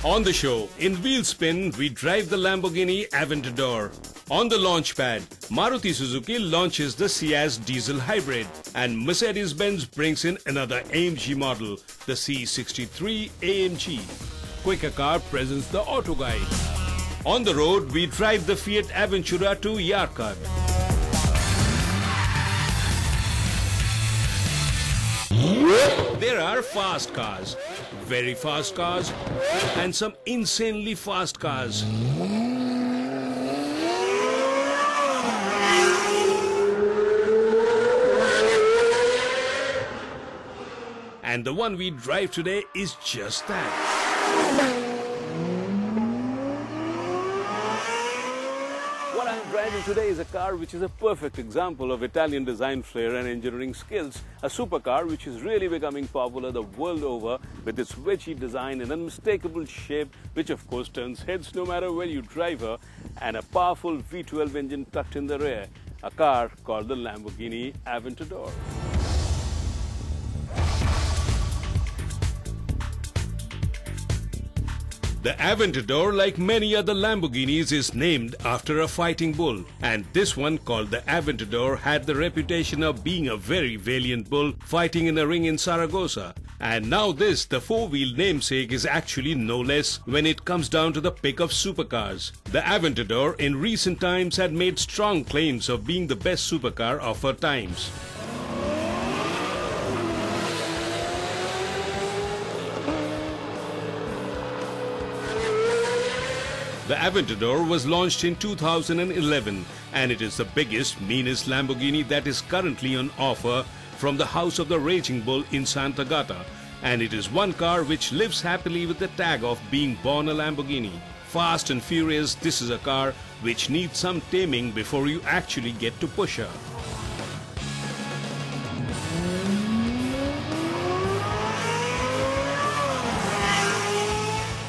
On the show, in Wheelspin, we drive the Lamborghini Aventador. On the launch pad, Maruti Suzuki launches the Ciaz diesel hybrid, and Mercedes-Benz brings in another AMG model, the C63 AMG. Quicker Car presents the Auto Guide. On the road, we drive the Fiat Aventura to Yarkut. There are fast cars, very fast cars, and some insanely fast cars. And the one we drive today is just that. What I'm driving today is a car which is a perfect example of Italian design flair and engineering skills. A supercar which is really becoming popular the world over with its wedgy design and unmistakable shape, which of course turns heads no matter where you drive her, and a powerful V12 engine tucked in the rear. A car called the Lamborghini Aventador. The Aventador, like many other Lamborghinis, is named after a fighting bull. And this one, called the Aventador, had the reputation of being a very valiant bull fighting in a ring in Saragossa. And now this, the four-wheel namesake, is actually no less when it comes down to the pick of supercars. The Aventador in recent times had made strong claims of being the best supercar of her times. The Aventador was launched in 2011 and it is the biggest, meanest Lamborghini that is currently on offer from the House of the Raging Bull in Sant'Agata, and it is one car which lives happily with the tag of being born a Lamborghini. Fast and furious, this is a car which needs some taming before you actually get to push her.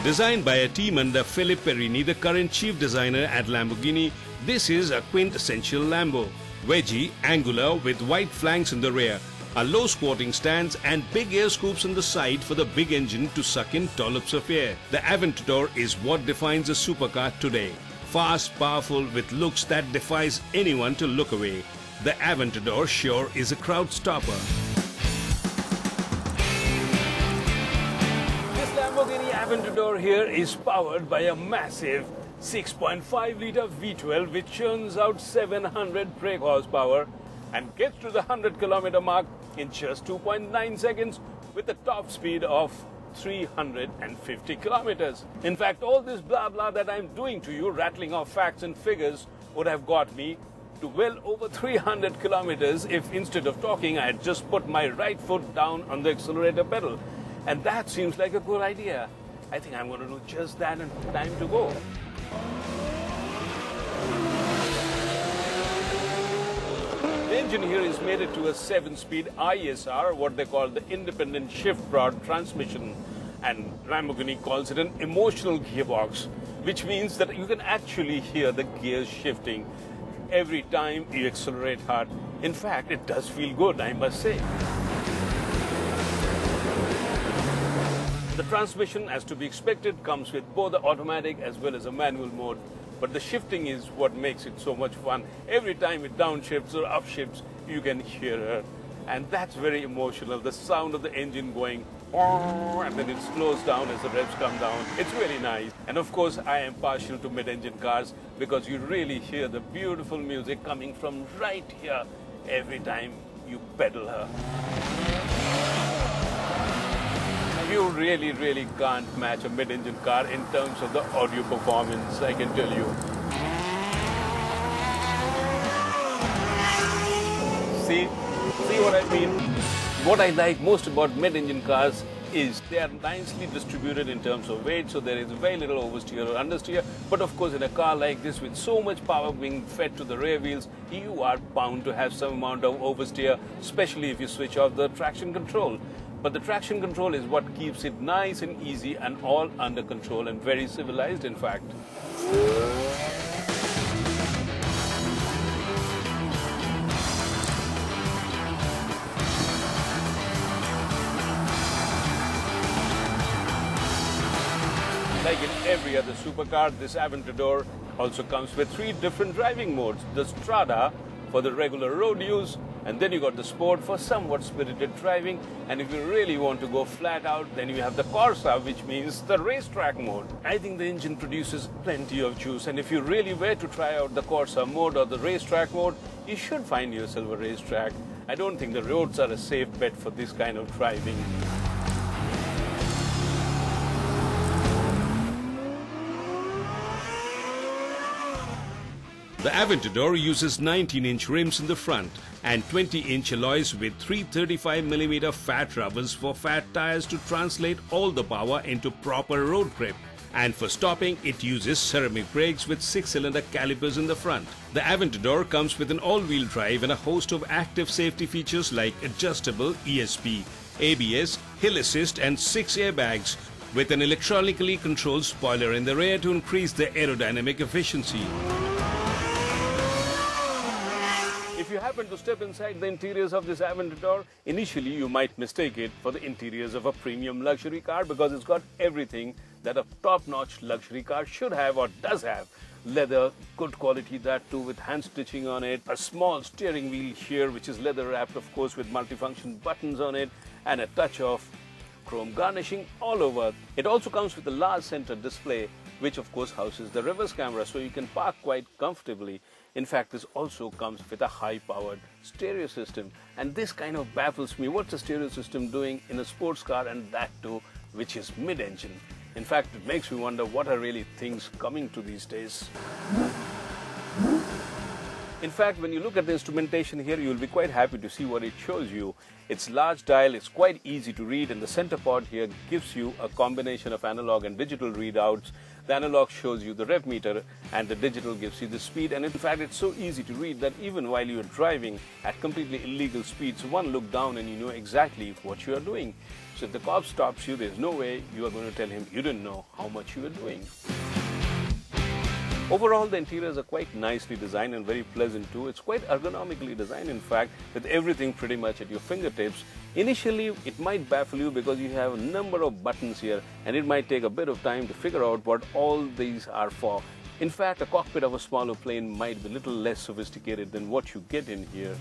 Designed by a team under Filippo Perini, the current chief designer at Lamborghini, this is a quintessential Lambo. Wedgy, angular, with wide flanks in the rear, a low squatting stance and big air scoops on the side for the big engine to suck in dollops of air. The Aventador is what defines a supercar today. Fast, powerful, with looks that defies anyone to look away. The Aventador sure is a crowd stopper. Lamborghini Aventador here is powered by a massive 6.5-litre V12 which churns out 700 brake horsepower and gets to the 100-kilometer mark in just 2.9 seconds with a top speed of 350 kilometers. In fact, all this blah blah that I'm doing to you, rattling off facts and figures, would have got me to well over 300 kilometers if instead of talking I had just put my right foot down on the accelerator pedal. And that seems like a good idea. I think I'm going to do just that and time to go. The engine here is mated to a 7-speed ISR, what they call the independent shift rod transmission. And Lamborghini calls it an emotional gearbox, which means that you can actually hear the gears shifting every time you accelerate hard. In fact, it does feel good, I must say. The transmission, as to be expected, comes with both the automatic as well as a manual mode. But the shifting is what makes it so much fun. Every time it downshifts or upshifts, you can hear her. And that's very emotional. The sound of the engine going, and then it slows down as the revs come down. It's really nice. And of course, I am partial to mid-engine cars because you really hear the beautiful music coming from right here every time you pedal her. You really can't match a mid-engine car in terms of the audio performance, I can tell you. See what I mean? What I like most about mid-engine cars is they are nicely distributed in terms of weight, so there is very little oversteer or understeer. But of course, in a car like this with so much power being fed to the rear wheels, you are bound to have some amount of oversteer, especially if you switch off the traction control. But the traction control is what keeps it nice and easy and all under control and very civilized, in fact. Like in every other supercar, this Aventador also comes with 3 different driving modes. The Strada for the regular road use, and then you got the Sport for somewhat spirited driving, and if you really want to go flat out, then you have the Corsa, which means the racetrack mode. I think the engine produces plenty of juice, and if you really were to try out the Corsa mode or the racetrack mode, you should find yourself a racetrack. I don't think the roads are a safe bet for this kind of driving. The Aventador uses 19-inch rims in the front and 20-inch alloys with 335mm fat rubbers for fat tires to translate all the power into proper road grip. And for stopping, it uses ceramic brakes with 6-cylinder calipers in the front. The Aventador comes with an all-wheel drive and a host of active safety features like adjustable ESP, ABS, hill assist and 6 airbags, with an electronically controlled spoiler in the rear to increase the aerodynamic efficiency. If you happen to step inside the interiors of this Aventador, initially you might mistake it for the interiors of a premium luxury car because it's got everything that a top-notch luxury car should have or does have. Leather, good quality, that too, with hand stitching on it, a small steering wheel here which is leather wrapped, of course, with multifunction buttons on it, and a touch of chrome garnishing all over. It also comes with a large center display which of course houses the reverse camera, so you can park quite comfortably. In fact, this also comes with a high-powered stereo system, and this kind of baffles me. What's the stereo system doing in a sports car, and that too which is mid-engine? In fact, it makes me wonder what are really things coming to these days. In fact, when you look at the instrumentation here, you'll be quite happy to see what it shows you. It's large dial, it's quite easy to read, and the center pod here gives you a combination of analog and digital readouts. The analog shows you the rev meter and the digital gives you the speed, and in fact it's so easy to read that even while you're driving at completely illegal speeds, one look down and you know exactly what you are doing. So if the cop stops you, there's no way you are going to tell him you didn't know how much you were doing. Overall, the interiors are quite nicely designed and very pleasant too. It's quite ergonomically designed, in fact, with everything pretty much at your fingertips. Initially, it might baffle you because you have a number of buttons here and it might take a bit of time to figure out what all these are for. In fact, a cockpit of a smaller plane might be a little less sophisticated than what you get in here.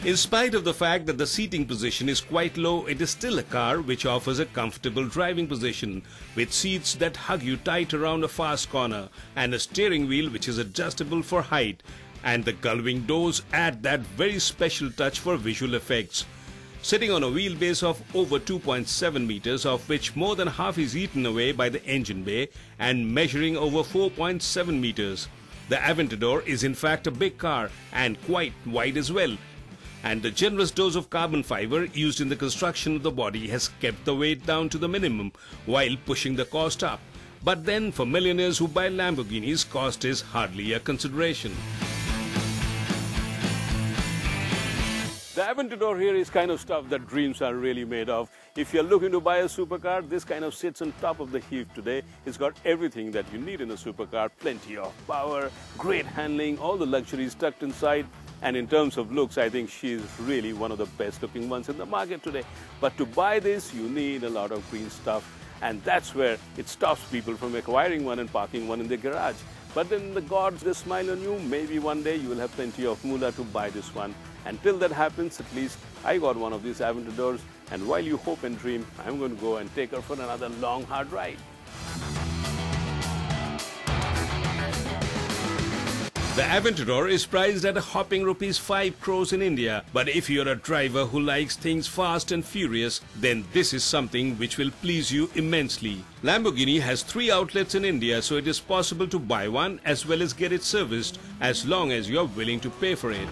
In spite of the fact that the seating position is quite low, it is still a car which offers a comfortable driving position, with seats that hug you tight around a fast corner and a steering wheel which is adjustable for height, and the gullwing doors add that very special touch for visual effects. Sitting on a wheelbase of over 2.7 meters, of which more than half is eaten away by the engine bay, and measuring over 4.7 meters. The Aventador is in fact a big car and quite wide as well. And the generous dose of carbon fiber used in the construction of the body has kept the weight down to the minimum while pushing the cost up. But then for millionaires who buy Lamborghinis, cost is hardly a consideration. The Aventador here is kind of stuff that dreams are really made of. If you're looking to buy a supercar, this kind of sits on top of the heap today. It's got everything that you need in a supercar. Plenty of power, great handling, all the luxuries tucked inside. And in terms of looks, I think she is really one of the best looking ones in the market today. But to buy this, you need a lot of green stuff. And that's where it stops people from acquiring one and parking one in their garage. But then the gods, they smile on you. Maybe one day you will have plenty of moolah to buy this one. Until that happens, at least I got one of these Aventadors. And while you hope and dream, I'm going to go and take her for another long, hard ride. The Aventador is priced at a hopping ₹5 crores in India. But if you're a driver who likes things fast and furious, then this is something which will please you immensely. Lamborghini has 3 outlets in India, so it is possible to buy one as well as get it serviced as long as you're willing to pay for it.